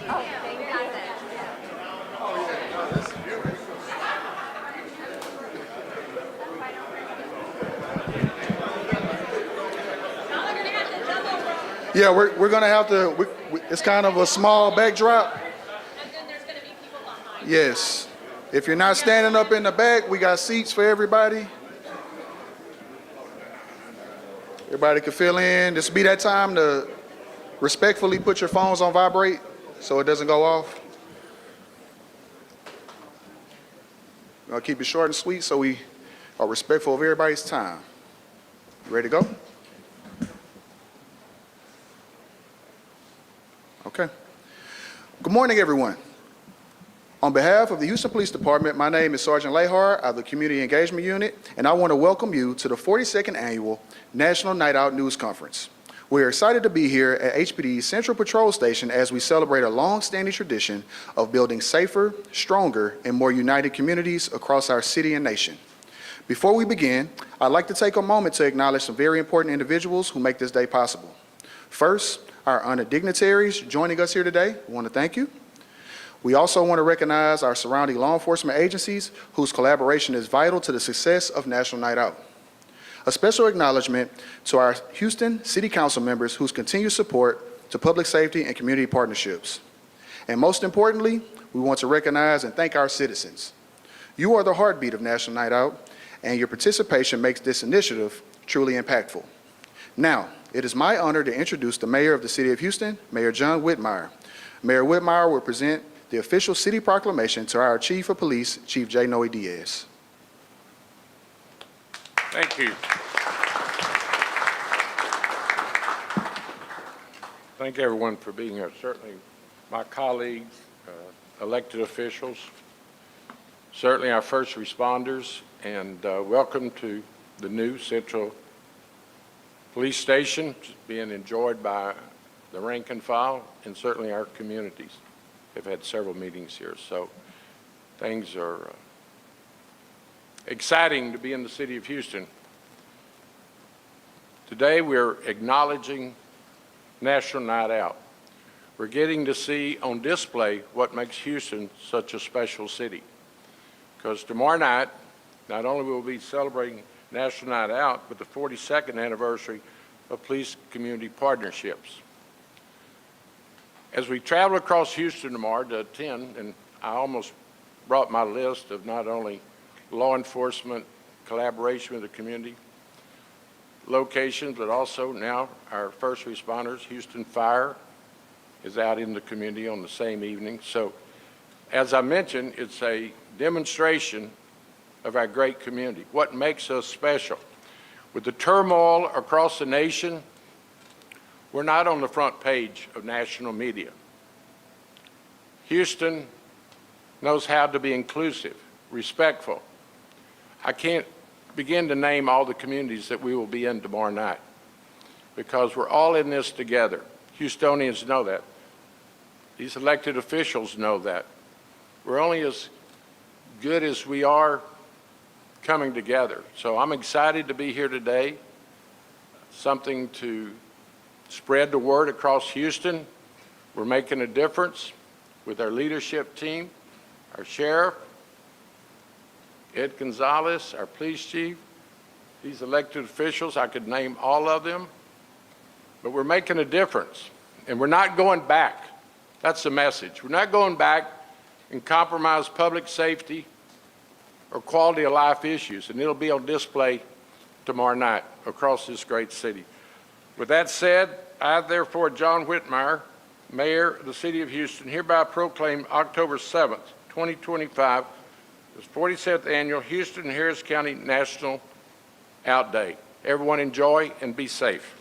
Oh, thank you. Yeah, we're gonna have to. It's kind of a small backdrop. Yes. If you're not standing up in the back, we got seats for everybody. Everybody can fill in. This will be that time to respectfully put your phones on vibrate so it doesn't go off. I'll keep it short and sweet so we are respectful of everybody's time. You ready to go? Okay. Good morning, everyone. On behalf of the Houston Police Department, my name is Sergeant Lahar of the Community Engagement Unit, and I want to welcome you to the 42nd Annual National Night Out News Conference. We are excited to be here at HPD's Central Patrol Station as we celebrate a long-standing tradition of building safer, stronger, and more united communities across our city and nation. Before we begin, I'd like to take a moment to acknowledge some very important individuals who make this day possible. First, our honored dignitaries joining us here today. We want to thank you. We also want to recognize our surrounding law enforcement agencies whose collaboration is vital to the success of National Night Out. A special acknowledgement to our Houston City Council members whose continued support to public safety and community partnerships. And most importantly, we want to recognize and thank our citizens. You are the heartbeat of National Night Out, and your participation makes this initiative truly impactful. Now, it is my honor to introduce the Mayor of the City of Houston, Mayor John Whitmire. Mayor Whitmire will present the official city proclamation to our Chief of Police, Chief J. Noe Diaz. Thank you. Thank everyone for being here. Certainly my colleagues, elected officials, certainly our first responders, and welcome to the new Central Police Station, being enjoyed by the rank and file and certainly our communities. They've had several meetings here, so things are exciting to be in the city of Houston. Today we're acknowledging National Night Out. We're getting to see on display what makes Houston such a special city. Because tomorrow night, not only will we be celebrating National Night Out, but the 42nd anniversary of Police Community Partnerships. As we travel across Houston tomorrow to attend, and I almost brought my list of not only law enforcement collaboration with the community locations, but also now our first responders. Houston Fire is out in the community on the same evening. So as I mentioned, it's a demonstration of our great community, what makes us special. With the turmoil across the nation, we're not on the front page of national media. Houston knows how to be inclusive, respectful. I can't begin to name all the communities that we will be in tomorrow night because we're all in this together. Houstonians know that. These elected officials know that. We're only as good as we are coming together. So I'm excited to be here today, something to spread the word across Houston. We're making a difference with our leadership team, our sheriff, Ed Gonzalez, our police chief, these elected officials. I could name all of them, but we're making a difference, and we're not going back. That's the message. We're not going back and compromise public safety or quality of life issues, and it'll be on display tomorrow night across this great city. With that said, I therefore, John Whitmire, Mayor of the City of Houston, hereby proclaim October 7th, 2025, as 47th Annual Houston and Harris County National Out Day. Everyone enjoy and be safe.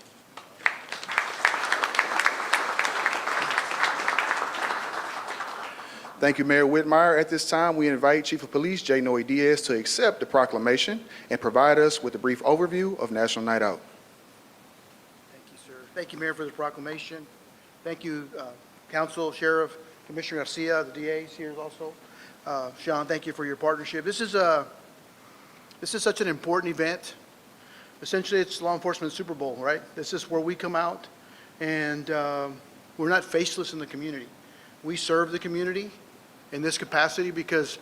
Thank you, Mayor Whitmire. At this time, we invite Chief of Police J. Noe Diaz to accept the proclamation and provide us with a brief overview of National Night Out. Thank you, sir. Thank you, Mayor, for the proclamation. Thank you, Council, Sheriff, Commissioner Garcia, the DA is here also. Sean, thank you for your partnership. This is such an important event. Essentially, it's law enforcement Super Bowl, right? This is where we come out and We're not faceless in the community. We serve the community in this capacity because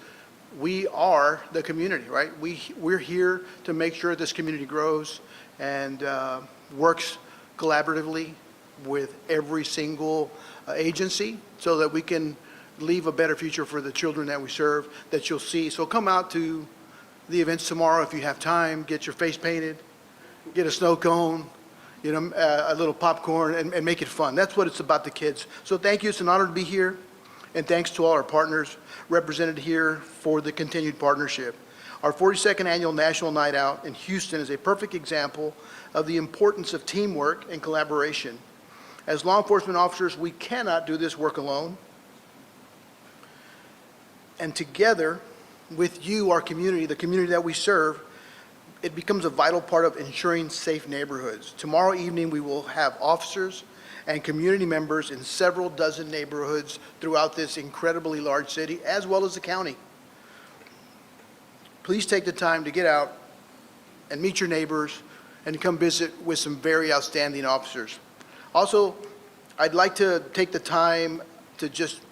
we are the community, right? We're here to make sure this community grows and works collaboratively with every single agency so that we can leave a better future for the children that we serve that you'll see. So come out to the events tomorrow if you have time, get your face painted, get a snow cone, you know, a little popcorn, and make it fun. That's what it's about, the kids. So thank you. It's an honor to be here. And thanks to all our partners represented here for the continued partnership. Our 42nd Annual National Night Out in Houston is a perfect example of the importance of teamwork and collaboration. As law enforcement officers, we cannot do this work alone. And together with you, our community, the community that we serve, it becomes a vital part of ensuring safe neighborhoods. Tomorrow evening, we will have officers and community members in several dozen neighborhoods throughout this incredibly large city, as well as the county. Please take the time to get out and meet your neighbors and come visit with some very outstanding officers. Also, I'd like to take the time to just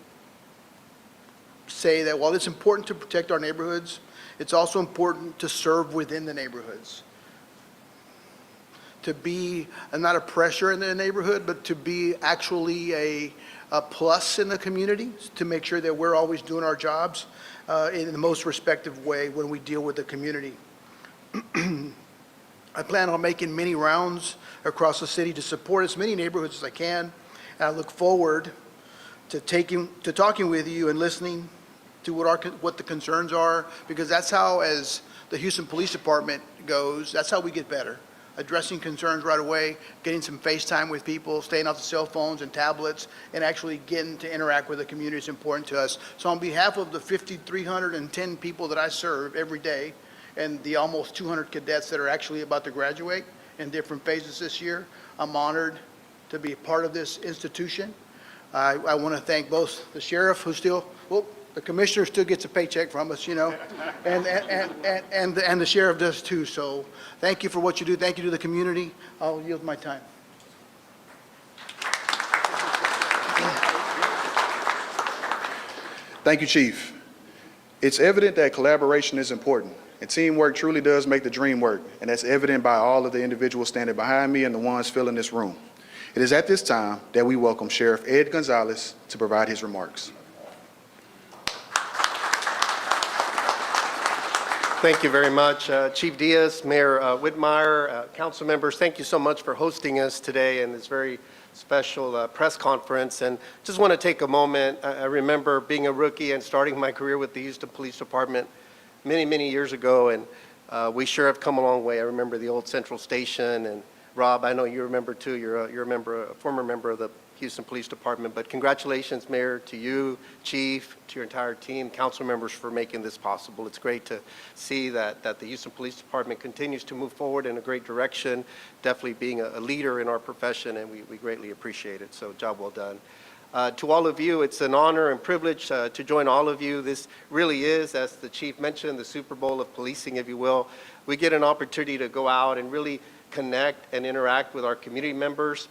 say that while it's important to protect our neighborhoods, it's also important to serve within the neighborhoods. To be not a pressure in the neighborhood, but to be actually a plus in the community, to make sure that we're always doing our jobs in the most respective way when we deal with the community. I plan on making many rounds across the city to support as many neighborhoods as I can, and I look forward to talking with you and listening to what the concerns are, because that's how, as the Houston Police Department goes, that's how we get better. Addressing concerns right away, getting some FaceTime with people, staying off the cell phones and tablets, and actually getting to interact with the community is important to us. So on behalf of the 5,310 people that I serve every day, and the almost 200 cadets that are actually about to graduate in different phases this year, I'm honored to be a part of this institution. I want to thank both the sheriff, who still, well, the commissioner still gets a paycheck from us, you know, and the sheriff does too. So thank you for what you do. Thank you to the community. I'll yield my time. Thank you, Chief. It's evident that collaboration is important, and teamwork truly does make the dream work, and that's evident by all of the individuals standing behind me and the ones filling this room. It is at this time that we welcome Sheriff Ed Gonzalez to provide his remarks. Thank you very much, Chief Diaz, Mayor Whitmire, council members. Thank you so much for hosting us today in this very special press conference. And just want to take a moment. I remember being a rookie and starting my career with the Houston Police Department many, many years ago, and we sure have come a long way. I remember the old Central Station, and Rob, I know you remember too. You're a former member of the Houston Police Department. But congratulations, Mayor, to you, Chief, to your entire team, council members, for making this possible. It's great to see that the Houston Police Department continues to move forward in a great direction, definitely being a leader in our profession, and we greatly appreciate it. So job well done. To all of you, it's an honor and privilege to join all of you. This really is, as the Chief mentioned, the Super Bowl of policing, if you will. We get an opportunity to go out and really connect and interact with our community members.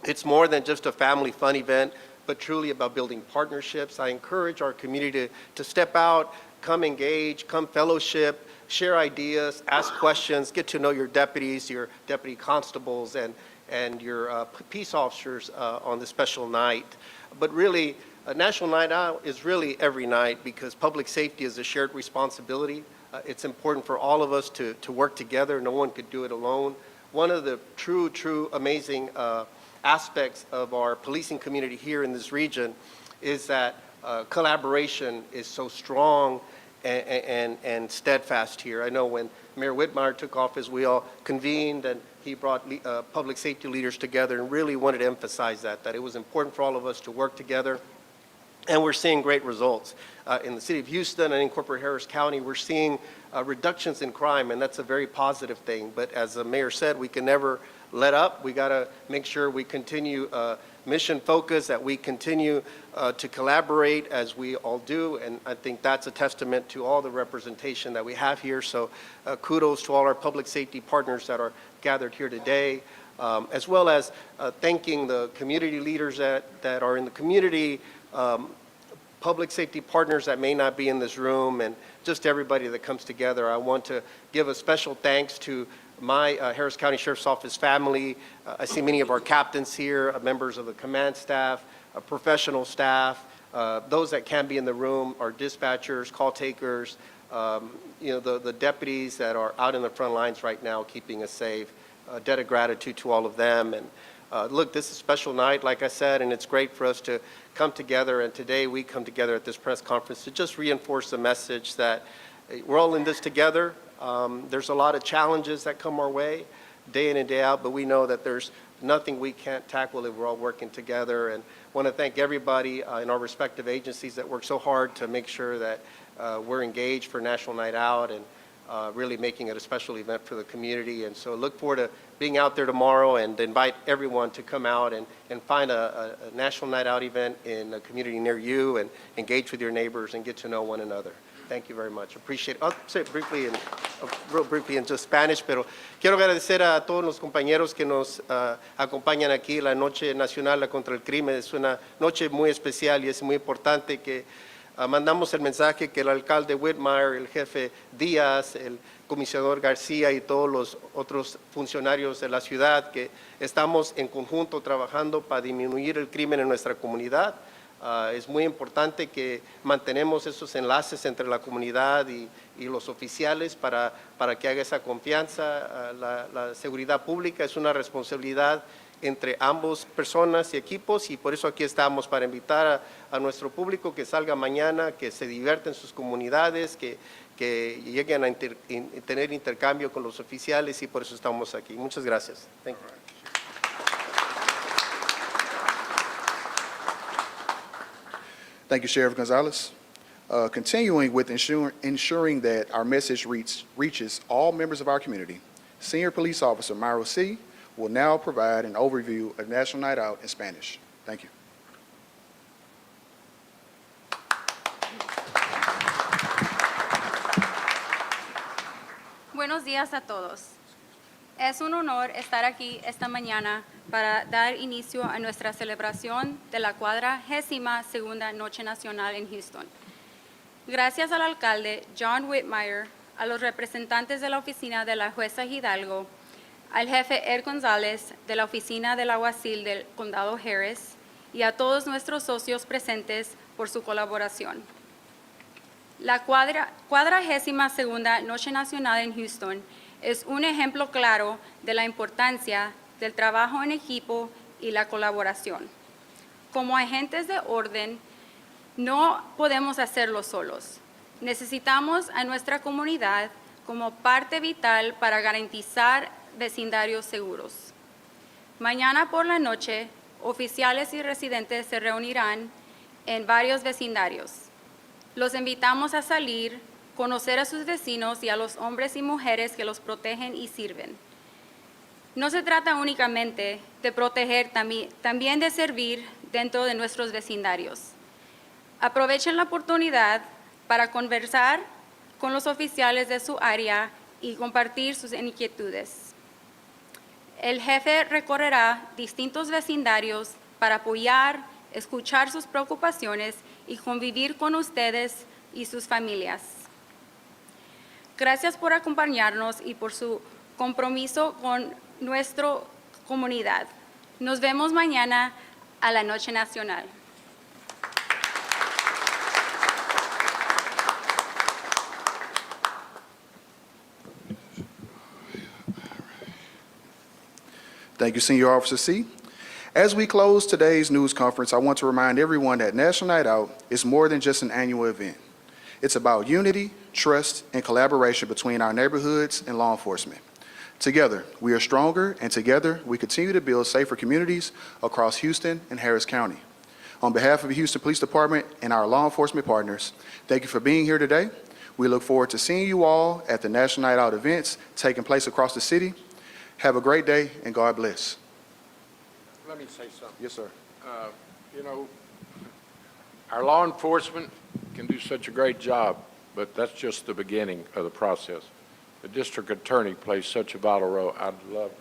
It's more than just a family fun event, but truly about building partnerships. I encourage our community to step out, come engage, come fellowship, share ideas, ask questions, get to know your deputies, your deputy constables, and your peace officers on this special night. But really, a National Night Out is really every night, because public safety is a shared responsibility. It's important for all of us to work together. No one could do it alone. One of the true amazing aspects of our policing community here in this region is that collaboration is so strong and steadfast here. I know when Mayor Whitmire took office, we all convened and he brought public safety leaders together and really wanted to emphasize that it was important for all of us to work together. And we're seeing great results. In the city of Houston and in corporate Harris County, we're seeing reductions in crime, and that's a very positive thing. But as the mayor said, we can never let up. We got to make sure we continue mission focus, that we continue to collaborate as we all do. And I think that's a testament to all the representation that we have here. So kudos to all our public safety partners that are gathered here today. as well as thanking the community leaders that are in the community, public safety partners that may not be in this room, and just everybody that comes together. I want to give a special thanks to my Harris County Sheriff's Office family. I see many of our captains here, members of the command staff, professional staff, those that can be in the room, our dispatchers, call takers, the deputies that are out in the front lines right now keeping us safe. Debt of gratitude to all of them. And look, this is a special night, like I said, and it's great for us to come together. And today we come together at this press conference to just reinforce the message that we're all in this together. There's a lot of challenges that come our way day in and day out, but we know that there's nothing we can't tackle if we're all working together. And I want to thank everybody in our respective agencies that work so hard to make sure that we're engaged for National Night Out and really making it a special event for the community. And so look forward to being out there tomorrow and invite everyone to come out and find a National Night Out event in a community near you and engage with your neighbors and get to know one another. Thank you very much. Appreciate it. I'll say it briefly, real briefly in just Spanish, pero quiero agradecer a todos los compañeros que nos acompañan aquí. La Noche Nacional contra el Crimen es una noche muy especial y es muy importante que mandamos el mensaje que el alcalde Whitmire, el jefe Díaz, el comisionador García y todos los otros funcionarios de la ciudad, que estamos en conjunto trabajando para disminuir el crimen en nuestra comunidad. Es muy importante que mantenemos esos enlaces entre la comunidad y los oficiales para que haga esa confianza. La seguridad pública es una responsabilidad entre ambos personas y equipos, y por eso aquí estamos para invitar a nuestro público que salga mañana, que se divierta en sus comunidades, que lleguen a tener intercambio con los oficiales, y por eso estamos aquí. Muchas gracias. Thank you. Thank you, Sheriff Gonzalez. Continuing with ensuring that our message reaches all members of our community, Senior Police Officer Myro C. will now provide an overview of National Night Out in Spanish. Thank you. Buenos días a todos. Es un honor estar aquí esta mañana para dar inicio a nuestra celebración de la 42ª Noche Nacional en Houston. Gracias al alcalde John Whitmire, a los representantes de la oficina de la jueza Hidalgo, al jefe Ed González de la oficina del alguacil del condado Harris y a todos nuestros socios presentes por su colaboración. La 42ª Noche Nacional en Houston es un ejemplo claro de la importancia del trabajo en equipo y la colaboración. Como agentes de orden, no podemos hacerlo solos. Necesitamos a nuestra comunidad como parte vital para garantizar vecindarios seguros. Mañana por la noche, oficiales y residentes se reunirán en varios vecindarios. Los invitamos a salir, conocer a sus vecinos y a los hombres y mujeres que los protegen y sirven. No se trata únicamente de proteger, también de servir dentro de nuestros vecindarios. Aprovechen la oportunidad para conversar con los oficiales de su área y compartir sus inquietudes. El jefe recorrerá distintos vecindarios para apoyar, escuchar sus preocupaciones y convivir con ustedes y sus familias. Gracias por acompañarnos y por su compromiso con nuestra comunidad. Nos vemos mañana a la Noche Nacional. Thank you, Senior Officer C. As we close today's news conference, I want to remind everyone that National Night Out is more than just an annual event. It's about unity, trust, and collaboration between our neighborhoods and law enforcement. Together, we are stronger, and together, we continue to build safer communities across Houston and Harris County. On behalf of the Houston Police Department and our law enforcement partners, thank you for being here today. We look forward to seeing you all at the National Night Out events taking place across the city. Have a great day, and God bless. Let me say something. Yes, sir. Our law enforcement can do such a great job, but that's just the beginning of the process. The district attorney plays such a vital role. I'd love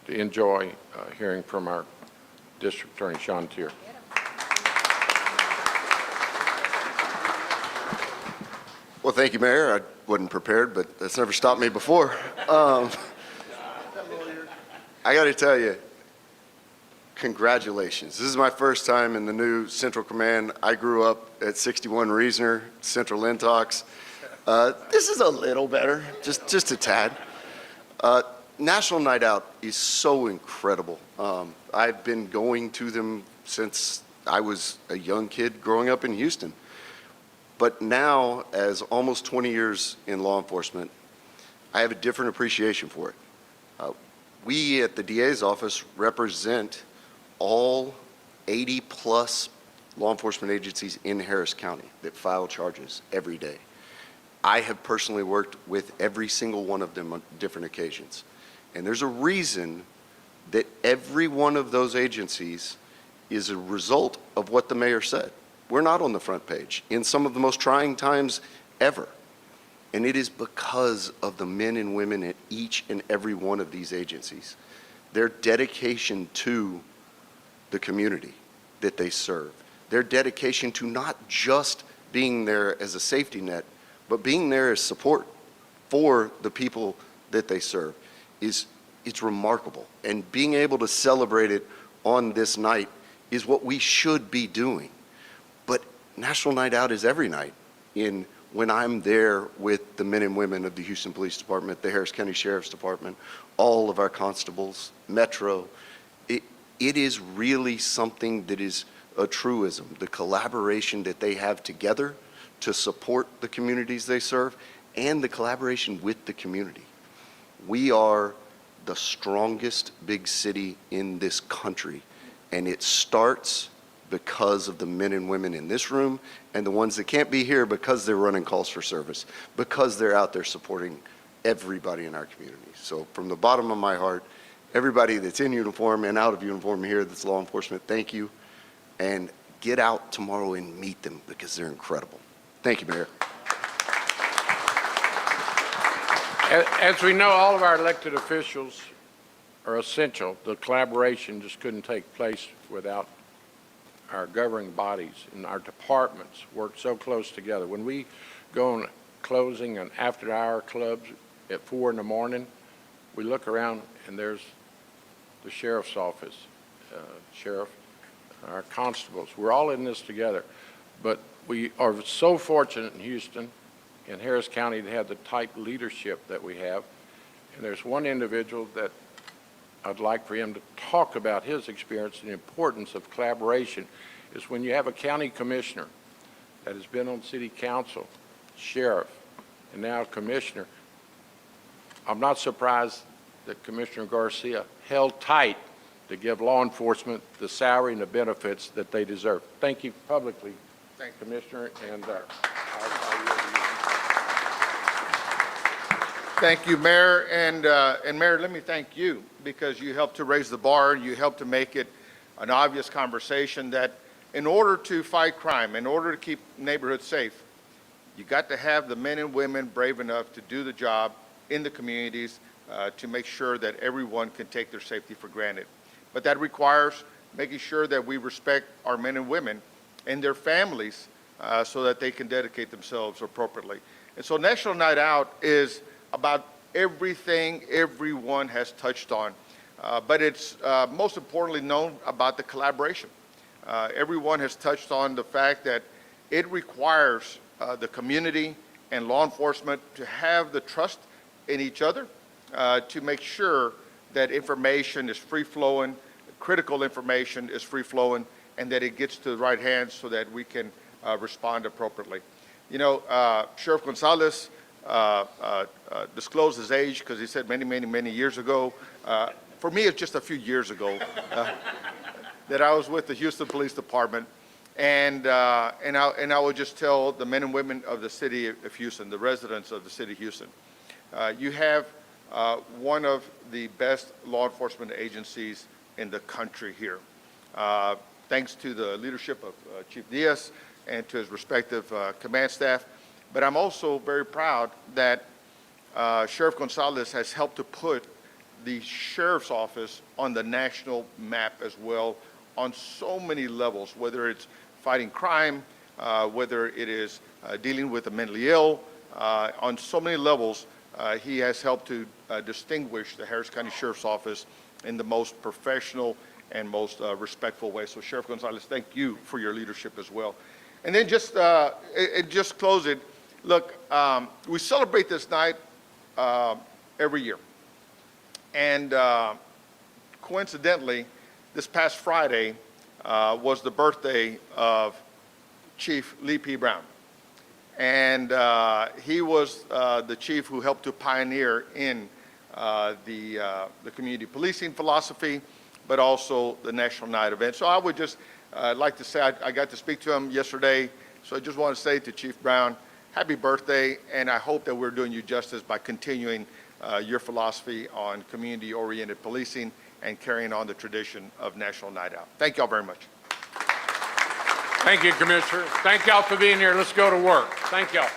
to enjoy hearing from our District Attorney, Sean Tier. Well, thank you, Mayor. I wasn't prepared, but that's never stopped me before. I got to tell you, congratulations. This is my first time in the new Central Command. I grew up at 61 Reasoner, Central Lintox. This is a little better, just a tad. National Night Out is so incredible. I've been going to them since I was a young kid growing up in Houston. But now, as almost 20 years in law enforcement, I have a different appreciation for it. We at the DA's office represent all 80-plus law enforcement agencies in Harris County that file charges every day. I have personally worked with every single one of them on different occasions. And there's a reason that every one of those agencies is a result of what the mayor said. We're not on the front page in some of the most trying times ever. And it is because of the men and women at each and every one of these agencies, their dedication to the community that they serve, their dedication to not just being there as a safety net, but being there as support for the people that they serve it's remarkable. And being able to celebrate it on this night is what we should be doing. But National Night Out is every night when I'm there with the men and women of the Houston Police Department, the Harris County Sheriff's Department, all of our constables, Metro. It is really something that is a truism, the collaboration that they have together to support the communities they serve and the collaboration with the community. We are the strongest big city in this country, and it starts because of the men and women in this room and the ones that can't be here because they're running calls for service, because they're out there supporting everybody in our community. So from the bottom of my heart, everybody that's in uniform and out of uniform here that's law enforcement, thank you. And get out tomorrow and meet them because they're incredible. Thank you, Mayor. As we know, all of our elected officials are essential. The collaboration just couldn't take place without our governing bodies, and our departments work so close together. When we go on closing and after-hour clubs at 4 in the morning, we look around and there's the sheriff's office, sheriff, our constables. We're all in this together. But we are so fortunate in Houston and Harris County to have the type leadership that we have. And there's one individual that I'd like for him to talk about his experience and the importance of collaboration is when you have a county commissioner that has been on city council, sheriff, and now commissioner. I'm not surprised that Commissioner Garcia held tight to give law enforcement the salary and the benefits that they deserve. Thank you publicly, Commissioner, and Thank you, Mayor. And Mayor, let me thank you because you helped to raise the bar. You helped to make it an obvious conversation that in order to fight crime, in order to keep neighborhoods safe, you got to have the men and women brave enough to do the job in the communities to make sure that everyone can take their safety for granted. But that requires making sure that we respect our men and women and their families so that they can dedicate themselves appropriately. And so National Night Out is about everything everyone has touched on, but it's most importantly known about the collaboration. Everyone has touched on the fact that it requires the community and law enforcement to have the trust in each other to make sure that information is free-flowing, critical information is free-flowing, and that it gets to the right hands so that we can respond appropriately. You know, Sheriff Gonzalez disclosed his age because he said many years ago. For me, it's just a few years ago that I was with the Houston Police Department, and I would just tell the men and women of the city of Houston, the residents of the city of Houston, you have one of the best law enforcement agencies in the country here. Thanks to the leadership of Chief Diaz and to his respective command staff. But I'm also very proud that Sheriff Gonzalez has helped to put the sheriff's office on the national map as well on so many levels, whether it's fighting crime, whether it is dealing with the mentally ill. On so many levels, he has helped to distinguish the Harris County Sheriff's Office in the most professional and most respectful way. So Sheriff Gonzalez, thank you for your leadership as well. And then just close it. Look, we celebrate this night every year. And coincidentally, this past Friday was the birthday of Chief Lee P. Brown. And he was the chief who helped to pioneer in the community policing philosophy, but also the National Night event. So I would just like to say I got to speak to him yesterday. So I just want to say to Chief Brown, happy birthday, and I hope that we're doing you justice by continuing your philosophy on community-oriented policing and carrying on the tradition of National Night Out. Thank you all very much. Thank you, Commissioner. Thank y'all for being here. Let's go to work. Thank y'all.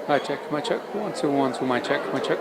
Mic check, mic check. 1 2 1 2, mic check, mic check.